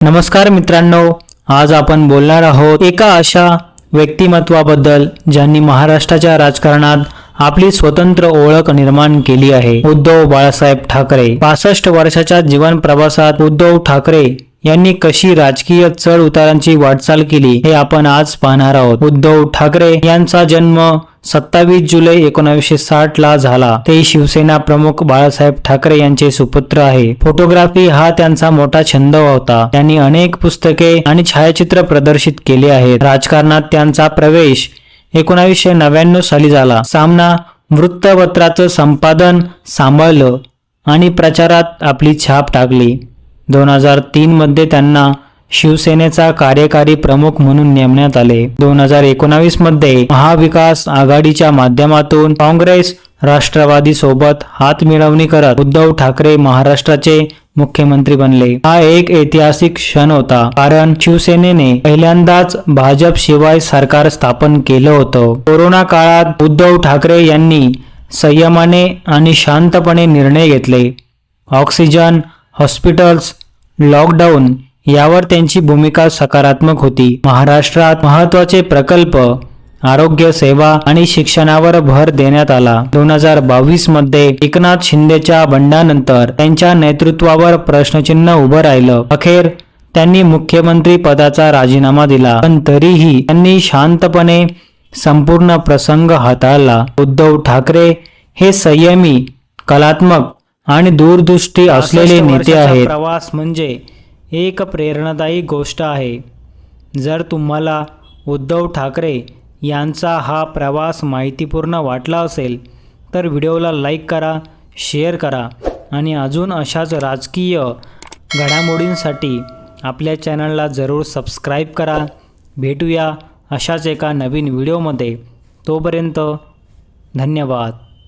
नमस्कार मित्रांनो, आज आपण बोलणार आहोत एका अशा व्यक्तिमत्वाबद्दल ज्यांनी महाराष्ट्राच्या राजकारणात आपली स्वतंत्र ओळख निर्माण केली आहे. उद्धव बाळासाहेब ठाकरे. 65 वर्षाच्या जीवन प्रवासात उद्धव ठाकरे यांनी कशी राजकीय चढ उतारांची वाटचाल केली हे आपण आज पाहणार आहोत. उद्धव ठाकरे यांचा जन्म 27 जुलै 1960 ला झाला. ते शिवसेना प्रमुख बाळासाहेब ठाकरे यांचे सुपुत्र आहे. फोटोग्राफी हा त्यांचा मोठा छंद होता. त्यांनी अनेक पुस्तके आणि छायाचित्र प्रदर्शित केले आहेत. राजकारणात त्यांचा प्रवेश 1999 साली झाला. सामना वृत्तपत्राचं संपादन सांभाळलं आणि प्रचारात आपली छाप टाकली. 2003 मध्ये त्यांना शिवसेनेचा कार्यकारी प्रमुख म्हणून नेमण्यात आले. 2019 मध्ये महाविकास आघाडीच्या माध्यमातून काँग्रेस राष्ट्रवादी सोबत हातमिळवणी करत उद्धव ठाकरे महाराष्ट्राचे मुख्यमंत्री बनले. हा एक ऐतिहासिक क्षण होता, कारण शिवसेनेने पहिल्यांदाच भाजप शिवाय सरकार स्थापन केलं होतं. कोरोना काळात उद्धव ठाकरे यांनी संयमाने आणि शांतपणे निर्णय घेतले. ऑक्सिजन, हॉस्पिटल्स, लॉकडाऊन यावर त्यांची भूमिका सकारात्मक होती. महाराष्ट्रात महत्त्वाचे प्रकल्प, आरोग्य सेवा आणि शिक्षणावर भर देण्यात आला. 2022 मध्ये एकनाथ शिंदेच्या बंडानंतर त्यांच्या नेतृत्वावर प्रश्नचिन्ह उभं राहिलं. अखेर त्यांनी मुख्यमंत्री पदाचा राजीनामा दिला, पण तरीही त्यांनी शांतपणे संपूर्ण प्रसंग हाताळला. उद्धव ठाकरे हे संयमी, कलात्मक आणि दूरदृष्टी असलेले नेते आहेत. प्रवास म्हणजे एक प्रेरणादायी गोष्ट आहे. जर तुम्हाला उद्धव ठाकरे यांचा हा प्रवास माहितीपूर्ण वाटला असेल तर व्हिडिओला लाईक करा, शेअर करा आणि अजून अशाच राजकीय घडामोडींसाठी आपल्या चॅनलला जरूर सबस्क्राईब करा. भेटूया अशाच एका नवीन व्हिडिओमध्ये. तोपर्यंत धन्यवाद.